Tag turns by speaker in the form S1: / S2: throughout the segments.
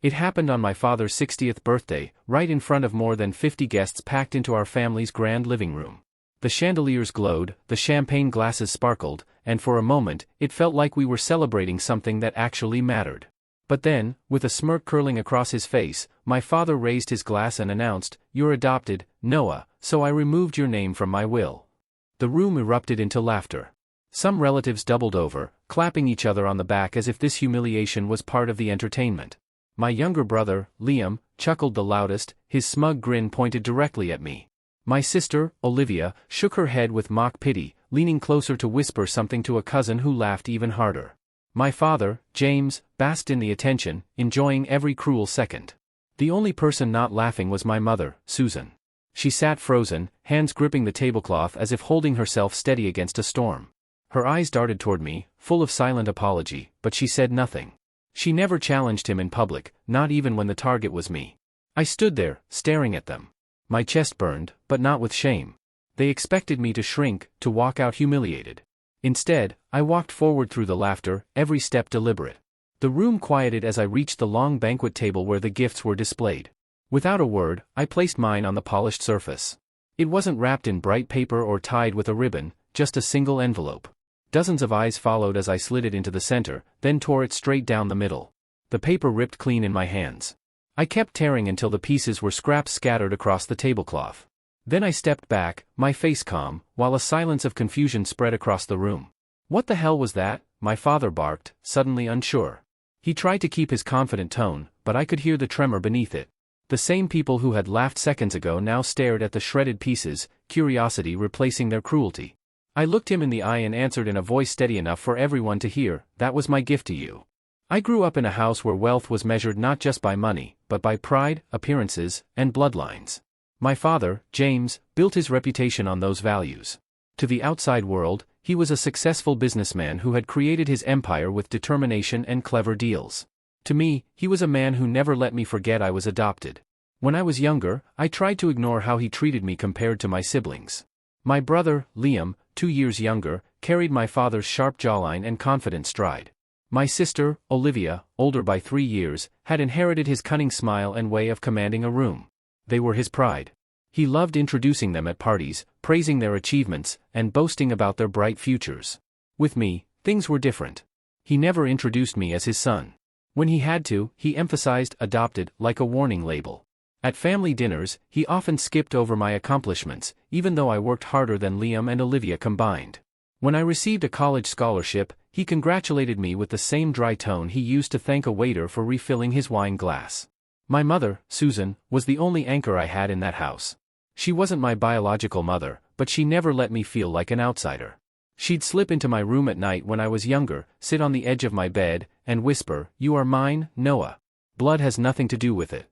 S1: It happened on my father's 60th birthday, right in front of more than 50 guests packed into our family's grand living room. The chandeliers glowed, the champagne glasses sparkled, and for a moment, it felt like we were celebrating something that actually mattered. But then, with a smirk curling across his face, my father raised his glass and announced, "You're adopted, Noah, so I removed your name from my will." The room erupted into laughter. Some relatives doubled over, clapping each other on the back as if this humiliation was part of the entertainment. My younger brother, Liam, chuckled the loudest, his smug grin pointed directly at me. My sister, Olivia, shook her head with mock pity, leaning closer to whisper something to a cousin who laughed even harder. My father, James, basked in the attention, enjoying every cruel second. The only person not laughing was my mother, Susan. She sat frozen, hands gripping the tablecloth as if holding herself steady against a storm. Her eyes darted toward me, full of silent apology, but she said nothing. She never challenged him in public, not even when the target was me. I stood there, staring at them. My chest burned, but not with shame. They expected me to shrink, to walk out humiliated. Instead, I walked forward through the laughter, every step deliberate. The room quieted as I reached the long banquet table where the gifts were displayed. Without a word, I placed mine on the polished surface. It wasn't wrapped in bright paper or tied with a ribbon, just a single envelope. Dozens of eyes followed as I slid it into the center, then tore it straight down the middle. The paper ripped clean in my hands. I kept tearing until the pieces were scraps scattered across the tablecloth. Then I stepped back, my face calm, while a silence of confusion spread across the room. "What the hell was that?" my father barked, suddenly unsure. He tried to keep his confident tone, but I could hear the tremor beneath it. The same people who had laughed seconds ago now stared at the shredded pieces, curiosity replacing their cruelty. I looked him in the eye and answered in a voice steady enough for everyone to hear, "That was my gift to you." I grew up in a house where wealth was measured not just by money, but by pride, appearances, and bloodlines. My father, James, built his reputation on those values. To the outside world, he was a successful businessman who had created his empire with determination and clever deals. To me, he was a man who never let me forget I was adopted. When I was younger, I tried to ignore how he treated me compared to my siblings. My brother, Liam, 2 years younger, carried my father's sharp jawline and confident stride. My sister, Olivia, older by 3 years, had inherited his cunning smile and way of commanding a room. They were his pride. He loved introducing them at parties, praising their achievements, and boasting about their bright futures. With me, things were different. He never introduced me as his son. When he had to, he emphasized "adopted" like a warning label. At family dinners, he often skipped over my accomplishments, even though I worked harder than Liam and Olivia combined. When I received a college scholarship, he congratulated me with the same dry tone he used to thank a waiter for refilling his wine glass. My mother, Susan, was the only anchor I had in that house. She wasn't my biological mother, but she never let me feel like an outsider. She'd slip into my room at night when I was younger, sit on the edge of my bed, and whisper, "You are mine, Noah. Blood has nothing to do with it."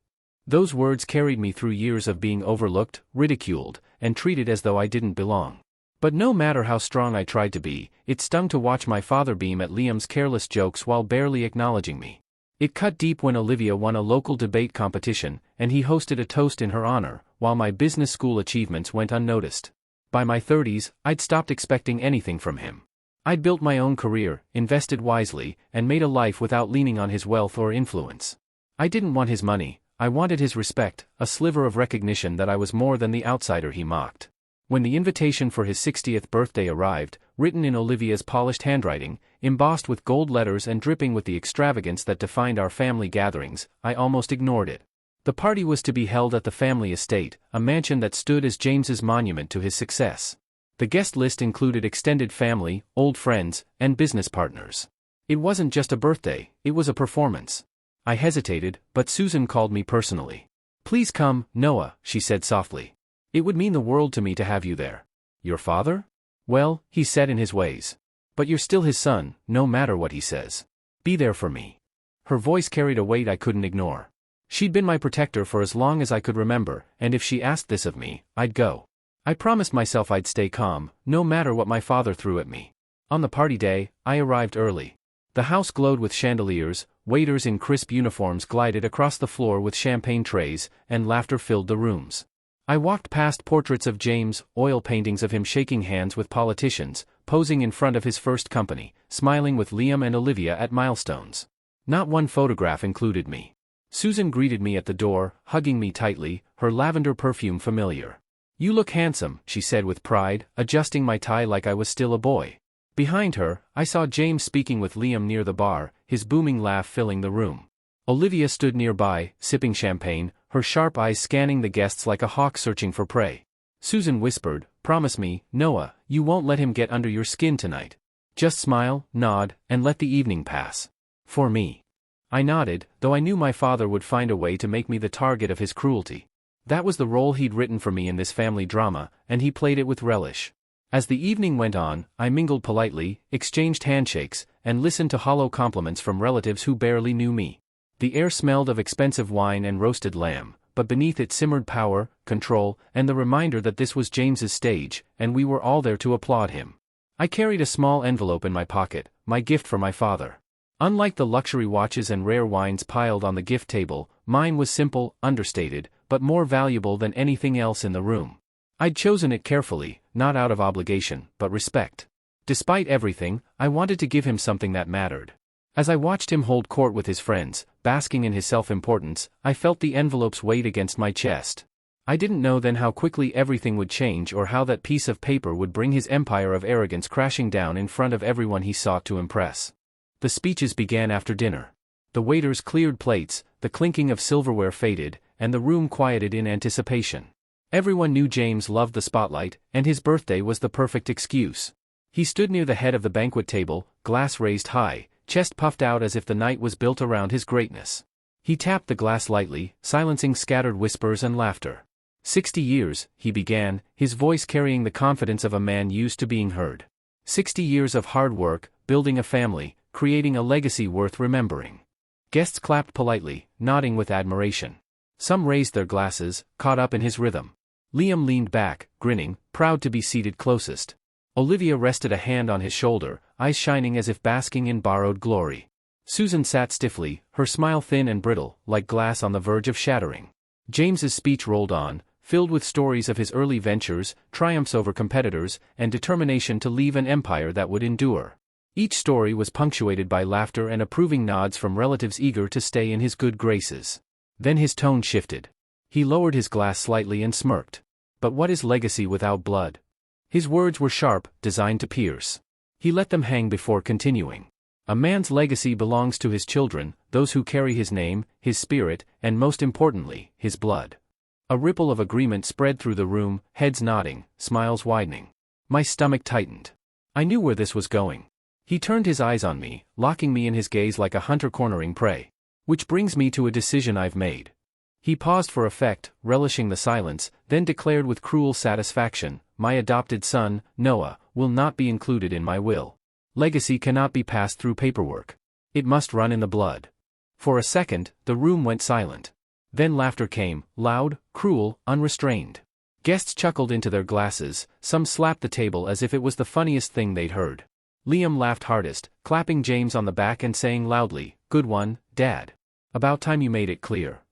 S1: Those words carried me through years of being overlooked, ridiculed, and treated as though I didn't belong. But no matter how strong I tried to be, it stung to watch my father beam at Liam's careless jokes while barely acknowledging me. It cut deep when Olivia won a local debate competition, and he hosted a toast in her honor, while my business school achievements went unnoticed. By my 30s, I'd stopped expecting anything from him. I'd built my own career, invested wisely, and made a life without leaning on his wealth or influence. I didn't want his money, I wanted his respect, a sliver of recognition that I was more than the outsider he mocked. When the invitation for his 60th birthday arrived, written in Olivia's polished handwriting, embossed with gold letters and dripping with the extravagance that defined our family gatherings, I almost ignored it. The party was to be held at the family estate, a mansion that stood as James's monument to his success. The guest list included extended family, old friends, and business partners. It wasn't just a birthday, it was a performance. I hesitated, but Susan called me personally. "Please come, Noah," she said softly. "It would mean the world to me to have you there." "Your father?" "Well, he's set in his ways. But you're still his son, no matter what he says. Be there for me." Her voice carried a weight I couldn't ignore. She'd been my protector for as long as I could remember, and if she asked this of me, I'd go. I promised myself I'd stay calm, no matter what my father threw at me. On the party day, I arrived early. The house glowed with chandeliers, waiters in crisp uniforms glided across the floor with champagne trays, and laughter filled the rooms. I walked past portraits of James, oil paintings of him shaking hands with politicians, posing in front of his first company, smiling with Liam and Olivia at milestones. Not one photograph included me. Susan greeted me at the door, hugging me tightly, her lavender perfume familiar. "You look handsome," she said with pride, adjusting my tie like I was still a boy. Behind her, I saw James speaking with Liam near the bar, his booming laugh filling the room. Olivia stood nearby, sipping champagne, her sharp eyes scanning the guests like a hawk searching for prey. Susan whispered, "Promise me, Noah, you won't let him get under your skin tonight. Just smile, nod, and let the evening pass. For me." I nodded, though I knew my father would find a way to make me the target of his cruelty. That was the role he'd written for me in this family drama, and he played it with relish. As the evening went on, I mingled politely, exchanged handshakes, and listened to hollow compliments from relatives who barely knew me. The air smelled of expensive wine and roasted lamb, but beneath it simmered power, control, and the reminder that this was James's stage, and we were all there to applaud him. I carried a small envelope in my pocket, my gift for my father. Unlike the luxury watches and rare wines piled on the gift table, mine was simple, understated, but more valuable than anything else in the room. I'd chosen it carefully, not out of obligation, but respect. Despite everything, I wanted to give him something that mattered. As I watched him hold court with his friends, basking in his self-importance, I felt the envelope's weight against my chest. I didn't know then how quickly everything would change or how that piece of paper would bring his empire of arrogance crashing down in front of everyone he sought to impress. The speeches began after dinner. The waiters cleared plates, the clinking of silverware faded, and the room quieted in anticipation. Everyone knew James loved the spotlight, and his birthday was the perfect excuse. He stood near the head of the banquet table, glass raised high, chest puffed out as if the night was built around his greatness. He tapped the glass lightly, silencing scattered whispers and laughter. 60 years, he began, his voice carrying the confidence of a man used to being heard. 60 years of hard work, building a family, creating a legacy worth remembering. Guests clapped politely, nodding with admiration. Some raised their glasses, caught up in his rhythm. Liam leaned back, grinning, proud to be seated closest. Olivia rested a hand on his shoulder, eyes shining as if basking in borrowed glory. Susan sat stiffly, her smile thin and brittle, like glass on the verge of shattering. James's speech rolled on, filled with stories of his early ventures, triumphs over competitors, and determination to leave an empire that would endure. Each story was punctuated by laughter and approving nods from relatives eager to stay in his good graces. Then his tone shifted. He lowered his glass slightly and smirked. "But what is legacy without blood?" His words were sharp, designed to pierce. He let them hang before continuing. "A man's legacy belongs to his children, those who carry his name, his spirit, and most importantly, his blood." A ripple of agreement spread through the room, heads nodding, smiles widening. My stomach tightened. I knew where this was going. He turned his eyes on me, locking me in his gaze like a hunter cornering prey. "Which brings me to a decision I've made." He paused for effect, relishing the silence, then declared with cruel satisfaction, "My adopted son, Noah, will not be included in my will. Legacy cannot be passed through paperwork. It must run in the blood." For a second, the room went silent. Then laughter came, loud, cruel, unrestrained. Guests chuckled into their glasses, some slapped the table as if it was the funniest thing they'd heard. Liam laughed hardest, clapping James on the back and saying loudly, "Good one, Dad. About time you made it clear."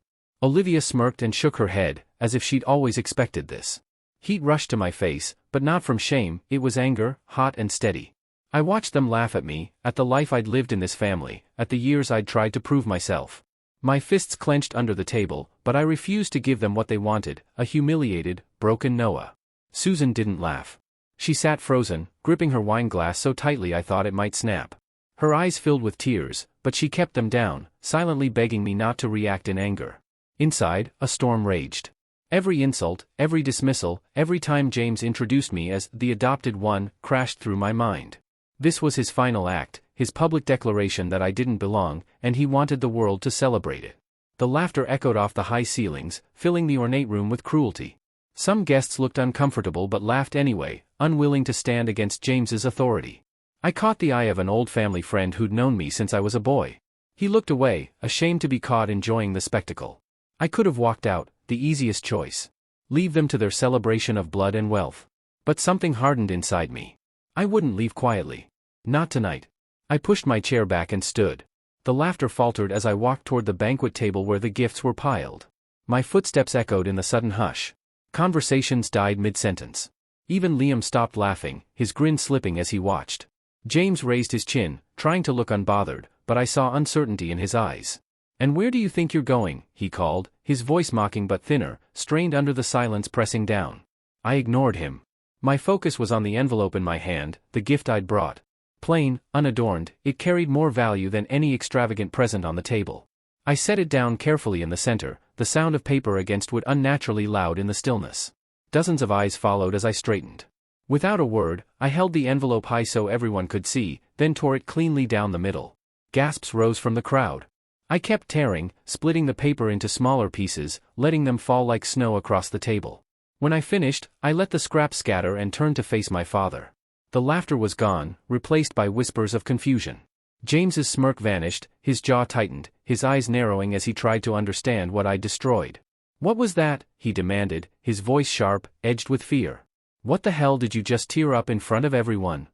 S1: Olivia smirked and shook her head, as if she'd always expected this. Heat rushed to my face, but not from shame, it was anger, hot and steady. I watched them laugh at me, at the life I'd lived in this family, at the years I'd tried to prove myself. My fists clenched under the table, but I refused to give them what they wanted, a humiliated, broken Noah. Susan didn't laugh. She sat frozen, gripping her wine glass so tightly I thought it might snap. Her eyes filled with tears, but she kept them down, silently begging me not to react in anger. Inside, a storm raged. Every insult, every dismissal, every time James introduced me as the adopted one, crashed through my mind. This was his final act, his public declaration that I didn't belong, and he wanted the world to celebrate it. The laughter echoed off the high ceilings, filling the ornate room with cruelty. Some guests looked uncomfortable but laughed anyway, unwilling to stand against James's authority. I caught the eye of an old family friend who'd known me since I was a boy. He looked away, ashamed to be caught enjoying the spectacle. I could have walked out, the easiest choice. Leave them to their celebration of blood and wealth. But something hardened inside me. I wouldn't leave quietly. Not tonight. I pushed my chair back and stood. The laughter faltered as I walked toward the banquet table where the gifts were piled. My footsteps echoed in the sudden hush. Conversations died mid-sentence. Even Liam stopped laughing, his grin slipping as he watched. James raised his chin, trying to look unbothered, but I saw uncertainty in his eyes. "And where do you think you're going?" he called, his voice mocking but thinner, strained under the silence pressing down. I ignored him. My focus was on the envelope in my hand, the gift I'd brought. Plain, unadorned, it carried more value than any extravagant present on the table. I set it down carefully in the center, the sound of paper against wood unnaturally loud in the stillness. Dozens of eyes followed as I straightened. Without a word, I held the envelope high so everyone could see, then tore it cleanly down the middle. Gasps rose from the crowd. I kept tearing, splitting the paper into smaller pieces, letting them fall like snow across the table. When I finished, I let the scraps scatter and turned to face my father. The laughter was gone, replaced by whispers of confusion. James's smirk vanished, his jaw tightened, his eyes narrowing as he tried to understand what I'd destroyed. "What was that?" he demanded, his voice sharp, edged with fear. "What the hell did you just tear up in front of everyone?"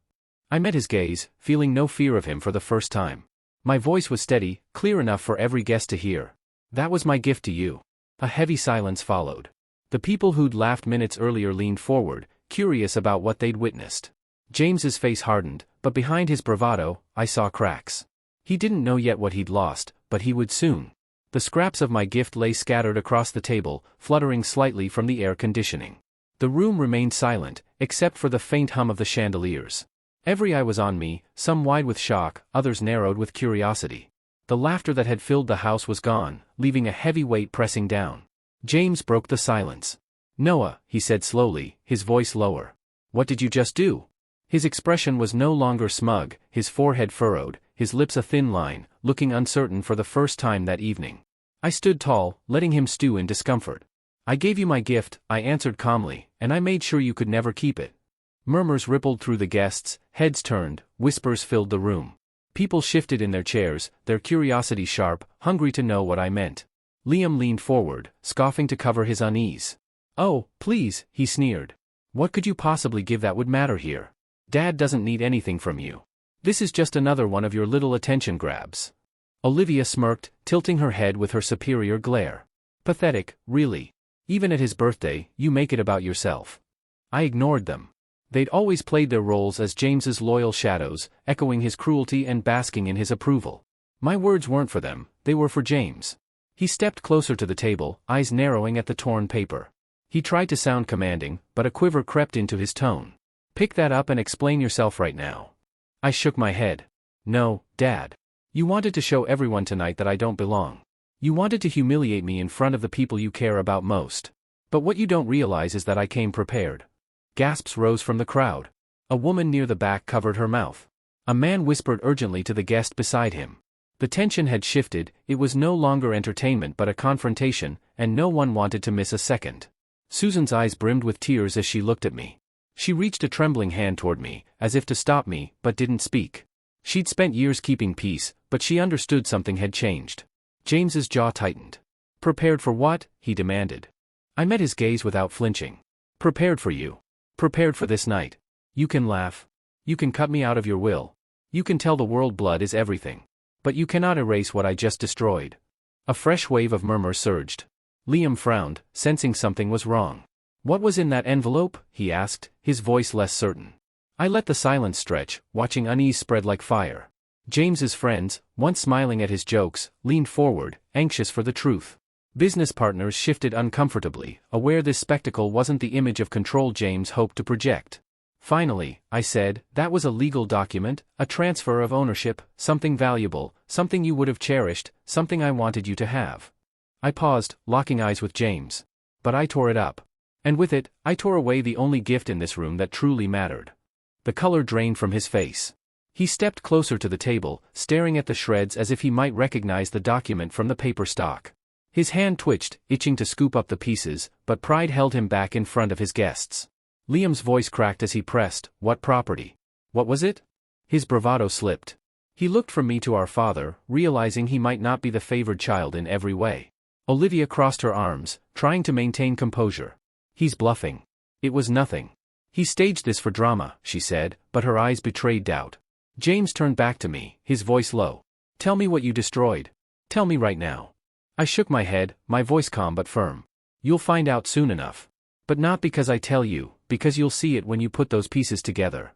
S1: I met his gaze, feeling no fear of him for the first time. My voice was steady, clear enough for every guest to hear. "That was my gift to you." A heavy silence followed. The people who'd laughed minutes earlier leaned forward, curious about what they'd witnessed. James's face hardened, but behind his bravado, I saw cracks. He didn't know yet what he'd lost, but he would soon. The scraps of my gift lay scattered across the table, fluttering slightly from the air conditioning. The room remained silent, except for the faint hum of the chandeliers. Every eye was on me, some wide with shock, others narrowed with curiosity. The laughter that had filled the house was gone, leaving a heavy weight pressing down. James broke the silence. "Noah," he said slowly, his voice lower. "What did you just do?" His expression was no longer smug, his forehead furrowed, his lips a thin line, looking uncertain for the first time that evening. I stood tall, letting him stew in discomfort. "I gave you my gift," I answered calmly, "and I made sure you could never keep it." Murmurs rippled through the guests, heads turned, whispers filled the room. People shifted in their chairs, their curiosity sharp, hungry to know what I meant. Liam leaned forward, scoffing to cover his unease. "Oh, please," he sneered. "What could you possibly give that would matter here? Dad doesn't need anything from you. This is just another one of your little attention grabs." Olivia smirked, tilting her head with her superior glare. "Pathetic, really. Even at his birthday, you make it about yourself." I ignored them. They'd always played their roles as James's loyal shadows, echoing his cruelty and basking in his approval. My words weren't for them, they were for James. He stepped closer to the table, eyes narrowing at the torn paper. He tried to sound commanding, but a quiver crept into his tone. "Pick that up and explain yourself right now." I shook my head. "No, Dad. You wanted to show everyone tonight that I don't belong. You wanted to humiliate me in front of the people you care about most. But what you don't realize is that I came prepared." Gasps rose from the crowd. A woman near the back covered her mouth. A man whispered urgently to the guest beside him. The tension had shifted, it was no longer entertainment but a confrontation, and no one wanted to miss a second. Susan's eyes brimmed with tears as she looked at me. She reached a trembling hand toward me, as if to stop me, but didn't speak. She'd spent years keeping peace, but she understood something had changed. James's jaw tightened. "Prepared for what?" he demanded. I met his gaze without flinching. "Prepared for you. Prepared for this night. You can laugh. You can cut me out of your will. You can tell the world blood is everything. But you cannot erase what I just destroyed." A fresh wave of murmur surged. Liam frowned, sensing something was wrong. "What was in that envelope?" he asked, his voice less certain. I let the silence stretch, watching unease spread like fire. James's friends, once smiling at his jokes, leaned forward, anxious for the truth. Business partners shifted uncomfortably, aware this spectacle wasn't the image of control James hoped to project. "Finally," I said, "that was a legal document, a transfer of ownership, something valuable, something you would have cherished, something I wanted you to have." I paused, locking eyes with James. But I tore it up. And with it, I tore away the only gift in this room that truly mattered. The color drained from his face. He stepped closer to the table, staring at the shreds as if he might recognize the document from the paper stock. His hand twitched, itching to scoop up the pieces, but pride held him back in front of his guests. Liam's voice cracked as he pressed, "What property? What was it?" His bravado slipped. He looked from me to our father, realizing he might not be the favored child in every way. Olivia crossed her arms, trying to maintain composure. "He's bluffing. It was nothing. He staged this for drama," she said, but her eyes betrayed doubt. James turned back to me, his voice low. "Tell me what you destroyed. Tell me right now." I shook my head, my voice calm but firm. "You'll find out soon enough. But not because I tell you, because you'll see it when you put those pieces together."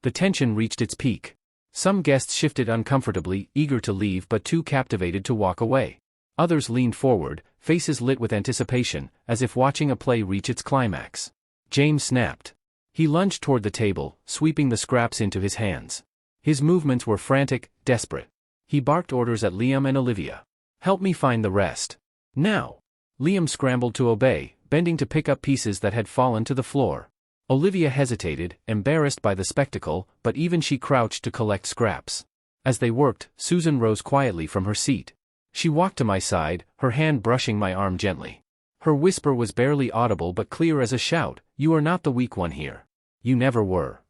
S1: The tension reached its peak. Some guests shifted uncomfortably, eager to leave but too captivated to walk away. Others leaned forward, faces lit with anticipation, as if watching a play reach its climax. James snapped. He lunged toward the table, sweeping the scraps into his hands. His movements were frantic, desperate. He barked orders at Liam and Olivia. "Help me find the rest. Now!" Liam scrambled to obey, bending to pick up pieces that had fallen to the floor. Olivia hesitated, embarrassed by the spectacle, but even she crouched to collect scraps. As they worked, Susan rose quietly from her seat. She walked to my side, her hand brushing my arm gently. Her whisper was barely audible but clear as a shout, "You are not the weak one here. You never were."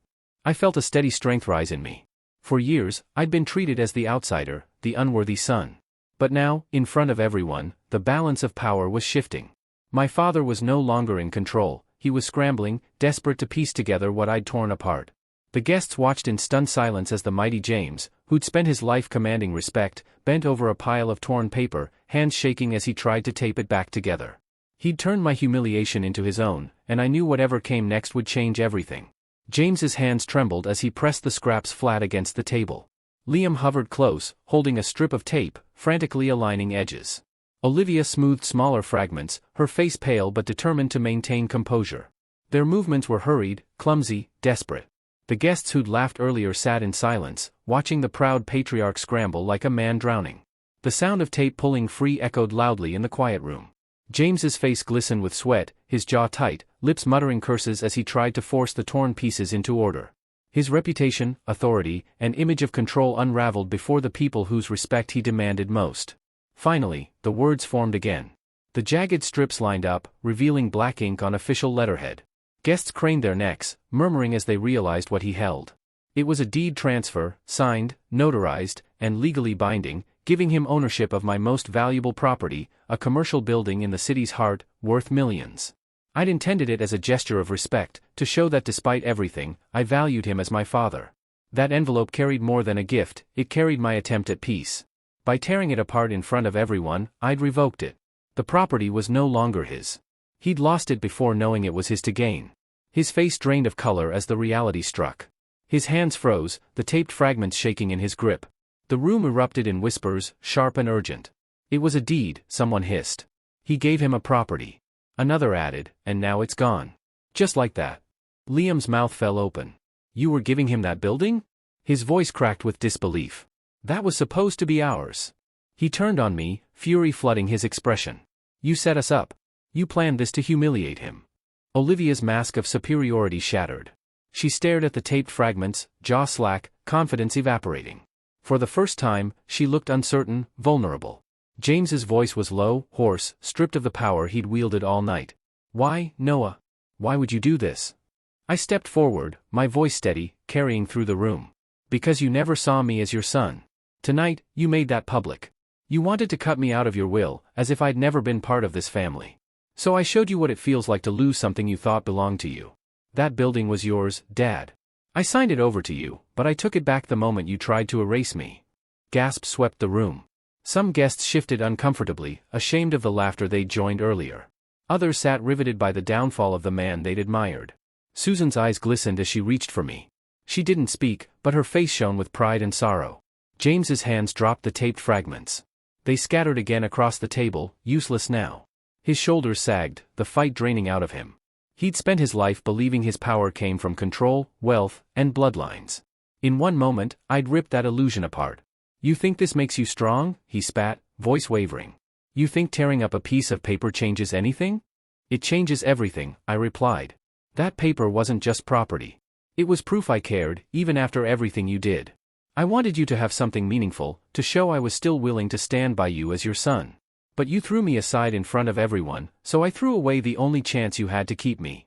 S1: I felt a steady strength rise in me. For years, I'd been treated as the outsider, the unworthy son. But now, in front of everyone, the balance of power was shifting. My father was no longer in control. He was scrambling, desperate to piece together what I'd torn apart. The guests watched in stunned silence as the mighty James, who'd spent his life commanding respect, bent over a pile of torn paper, hands shaking as he tried to tape it back together. He'd turned my humiliation into his own, and I knew whatever came next would change everything. James's hands trembled as he pressed the scraps flat against the table. Liam hovered close, holding a strip of tape, frantically aligning edges. Olivia smoothed smaller fragments, her face pale but determined to maintain composure. Their movements were hurried, clumsy, desperate. The guests who'd laughed earlier sat in silence, watching the proud patriarch scramble like a man drowning. The sound of tape pulling free echoed loudly in the quiet room. James's face glistened with sweat, his jaw tight, lips muttering curses as he tried to force the torn pieces into order. His reputation, authority, and image of control unraveled before the people whose respect he demanded most. Finally, the words formed again. The jagged strips lined up, revealing black ink on official letterhead. Guests craned their necks, murmuring as they realized what he held. It was a deed transfer, signed, notarized, and legally binding, giving him ownership of my most valuable property, a commercial building in the city's heart, worth millions. I'd intended it as a gesture of respect, to show that despite everything, I valued him as my father. That envelope carried more than a gift, it carried my attempt at peace. By tearing it apart in front of everyone, I'd revoked it. The property was no longer his. He'd lost it before knowing it was his to gain. His face drained of color as the reality struck. His hands froze, the taped fragments shaking in his grip. The room erupted in whispers, sharp and urgent. "It was a deed," someone hissed. "He gave him a property." Another added, "And now it's gone." Just like that. Liam's mouth fell open. "You were giving him that building?" His voice cracked with disbelief. "That was supposed to be ours." He turned on me, fury flooding his expression. "You set us up. You planned this to humiliate him." Olivia's mask of superiority shattered. She stared at the taped fragments, jaw slack, confidence evaporating. For the first time, she looked uncertain, vulnerable. James's voice was low, hoarse, stripped of the power he'd wielded all night. "Why, Noah? Why would you do this?" I stepped forward, my voice steady, carrying through the room. "Because you never saw me as your son. Tonight, you made that public. You wanted to cut me out of your will, as if I'd never been part of this family. So I showed you what it feels like to lose something you thought belonged to you. That building was yours, Dad. I signed it over to you, but I took it back the moment you tried to erase me." Gasps swept the room. Some guests shifted uncomfortably, ashamed of the laughter they'd joined earlier. Others sat riveted by the downfall of the man they'd admired. Susan's eyes glistened as she reached for me. She didn't speak, but her face shone with pride and sorrow. James's hands dropped the taped fragments. They scattered again across the table, useless now. His shoulders sagged, the fight draining out of him. He'd spent his life believing his power came from control, wealth, and bloodlines. In one moment, I'd ripped that illusion apart. "You think this makes you strong?" he spat, voice wavering. "You think tearing up a piece of paper changes anything?" "It changes everything," I replied. "That paper wasn't just property. It was proof I cared, even after everything you did. I wanted you to have something meaningful, to show I was still willing to stand by you as your son. But you threw me aside in front of everyone, so I threw away the only chance you had to keep me."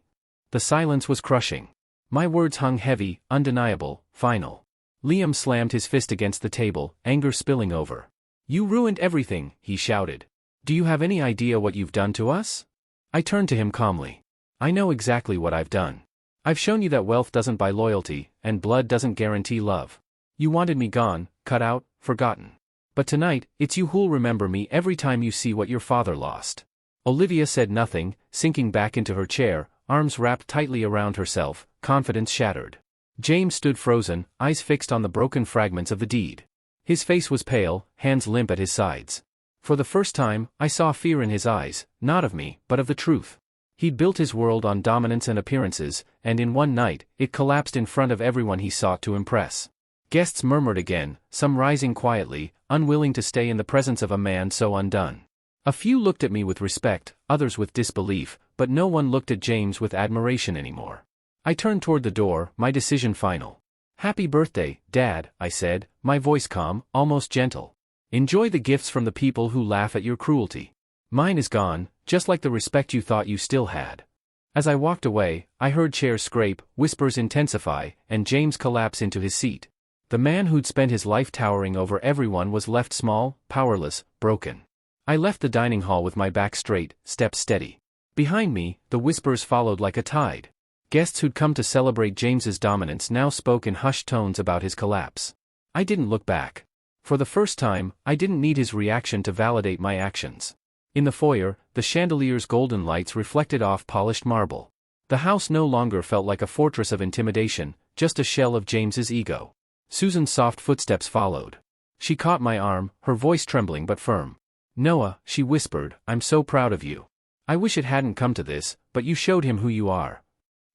S1: The silence was crushing. My words hung heavy, undeniable, final. Liam slammed his fist against the table, anger spilling over. "You ruined everything," he shouted. "Do you have any idea what you've done to us?" I turned to him calmly. "I know exactly what I've done. I've shown you that wealth doesn't buy loyalty, and blood doesn't guarantee love. You wanted me gone, cut out, forgotten. But tonight, it's you who'll remember me every time you see what your father lost." Olivia said nothing, sinking back into her chair, arms wrapped tightly around herself, confidence shattered. James stood frozen, eyes fixed on the broken fragments of the deed. His face was pale, hands limp at his sides. For the first time, I saw fear in his eyes, not of me, but of the truth. He'd built his world on dominance and appearances, and in one night, it collapsed in front of everyone he sought to impress. Guests murmured again, some rising quietly, unwilling to stay in the presence of a man so undone. A few looked at me with respect, others with disbelief, but no one looked at James with admiration anymore. I turned toward the door, my decision final. "Happy birthday, Dad," I said, my voice calm, almost gentle. "Enjoy the gifts from the people who laugh at your cruelty. Mine is gone, just like the respect you thought you still had." As I walked away, I heard chairs scrape, whispers intensify, and James collapse into his seat. The man who'd spent his life towering over everyone was left small, powerless, broken. I left the dining hall with my back straight, steps steady. Behind me, the whispers followed like a tide. Guests who'd come to celebrate James's dominance now spoke in hushed tones about his collapse. I didn't look back. For the first time, I didn't need his reaction to validate my actions. In the foyer, the chandelier's golden lights reflected off polished marble. The house no longer felt like a fortress of intimidation, just a shell of James's ego. Susan's soft footsteps followed. She caught my arm, her voice trembling but firm. "Noah," she whispered, "I'm so proud of you. I wish it hadn't come to this, but you showed him who you are."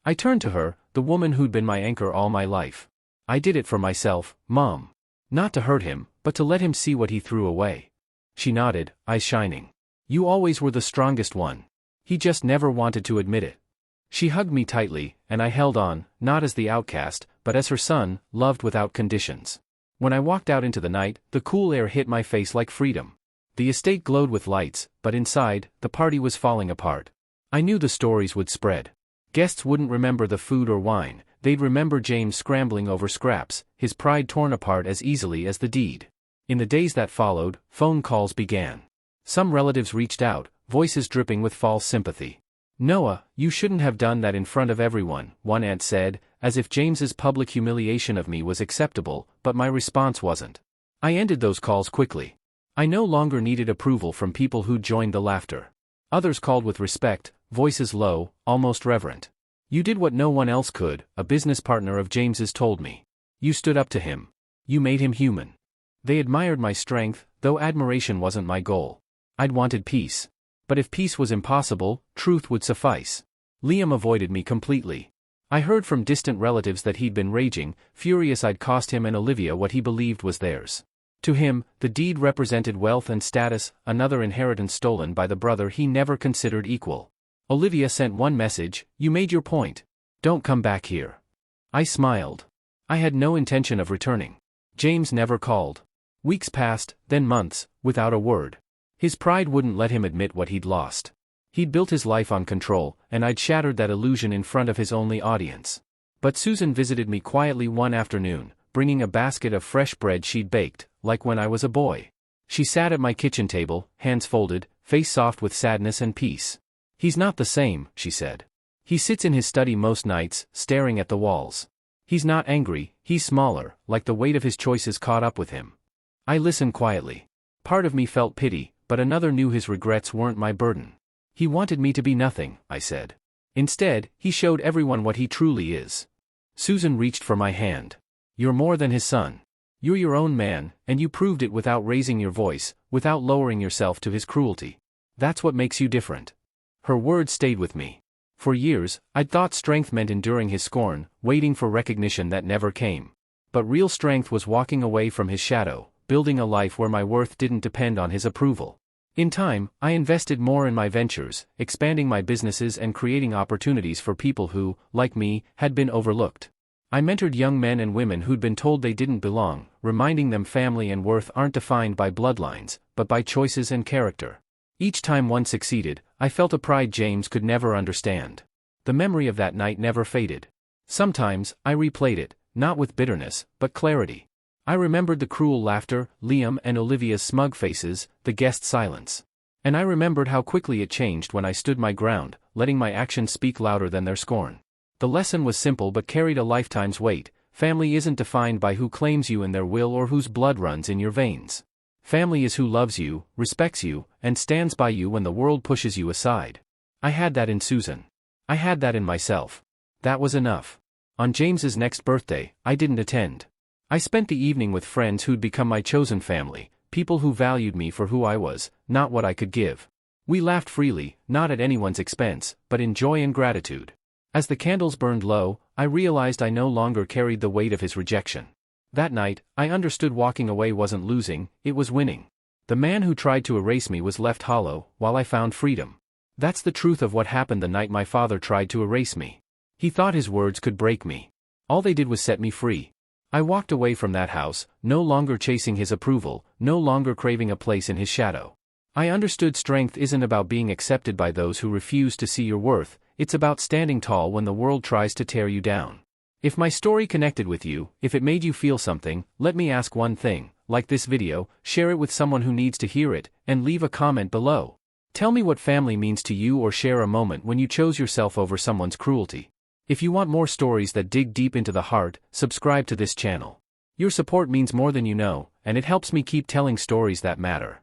S1: I turned to her, the woman who'd been my anchor all my life. "I did it for myself, Mom. Not to hurt him, but to let him see what he threw away." She nodded, eyes shining. "You always were the strongest one. He just never wanted to admit it." She hugged me tightly, and I held on, not as the outcast, but as her son, loved without conditions. When I walked out into the night, the cool air hit my face like freedom. The estate glowed with lights, but inside, the party was falling apart. I knew the stories would spread. Guests wouldn't remember the food or wine, they'd remember James scrambling over scraps, his pride torn apart as easily as the deed. In the days that followed, phone calls began. Some relatives reached out, voices dripping with false sympathy. "Noah, you shouldn't have done that in front of everyone," one aunt said, as if James's public humiliation of me was acceptable, but my response wasn't. I ended those calls quickly. I no longer needed approval from people who joined the laughter. Others called with respect, voices low, almost reverent. "You did what no one else could," a business partner of James's told me. "You stood up to him. You made him human." They admired my strength, though admiration wasn't my goal. I'd wanted peace. But if peace was impossible, truth would suffice. Liam avoided me completely. I heard from distant relatives that he'd been raging, furious I'd cost him and Olivia what he believed was theirs. To him, the deed represented wealth and status, another inheritance stolen by the brother he never considered equal. Olivia sent one message: "You made your point. Don't come back here." I smiled. I had no intention of returning. James never called. Weeks passed, then months, without a word. His pride wouldn't let him admit what he'd lost. He'd built his life on control, and I'd shattered that illusion in front of his only audience. But Susan visited me quietly one afternoon, bringing a basket of fresh bread she'd baked, like when I was a boy. She sat at my kitchen table, hands folded, face soft with sadness and peace. "He's not the same," she said. "He sits in his study most nights, staring at the walls. He's not angry, he's smaller, like the weight of his choices caught up with him." I listened quietly. Part of me felt pity, but another knew his regrets weren't my burden. "He wanted me to be nothing," I said. "Instead, he showed everyone what he truly is." Susan reached for my hand. "You're more than his son. You're your own man, and you proved it without raising your voice, without lowering yourself to his cruelty. That's what makes you different." Her words stayed with me. For years, I'd thought strength meant enduring his scorn, waiting for recognition that never came. But real strength was walking away from his shadow, building a life where my worth didn't depend on his approval. In time, I invested more in my ventures, expanding my businesses and creating opportunities for people who, like me, had been overlooked. I mentored young men and women who'd been told they didn't belong, reminding them family and worth aren't defined by bloodlines, but by choices and character. Each time one succeeded, I felt a pride James could never understand. The memory of that night never faded. Sometimes, I replayed it, not with bitterness, but clarity. I remembered the cruel laughter, Liam and Olivia's smug faces, the guest silence. And I remembered how quickly it changed when I stood my ground, letting my actions speak louder than their scorn. The lesson was simple but carried a lifetime's weight. Family isn't defined by who claims you in their will or whose blood runs in your veins. Family is who loves you, respects you, and stands by you when the world pushes you aside. I had that in Susan. I had that in myself. That was enough. On James's next birthday, I didn't attend. I spent the evening with friends who'd become my chosen family, people who valued me for who I was, not what I could give. We laughed freely, not at anyone's expense, but in joy and gratitude. As the candles burned low, I realized I no longer carried the weight of his rejection. That night, I understood walking away wasn't losing, it was winning. The man who tried to erase me was left hollow, while I found freedom. That's the truth of what happened the night my father tried to erase me. He thought his words could break me. All they did was set me free. I walked away from that house, no longer chasing his approval, no longer craving a place in his shadow. I understood strength isn't about being accepted by those who refuse to see your worth, it's about standing tall when the world tries to tear you down. If my story connected with you, if it made you feel something, let me ask one thing: like this video, share it with someone who needs to hear it, and leave a comment below. Tell me what family means to you, or share a moment when you chose yourself over someone's cruelty. If you want more stories that dig deep into the heart, subscribe to this channel. Your support means more than you know, and it helps me keep telling stories that matter.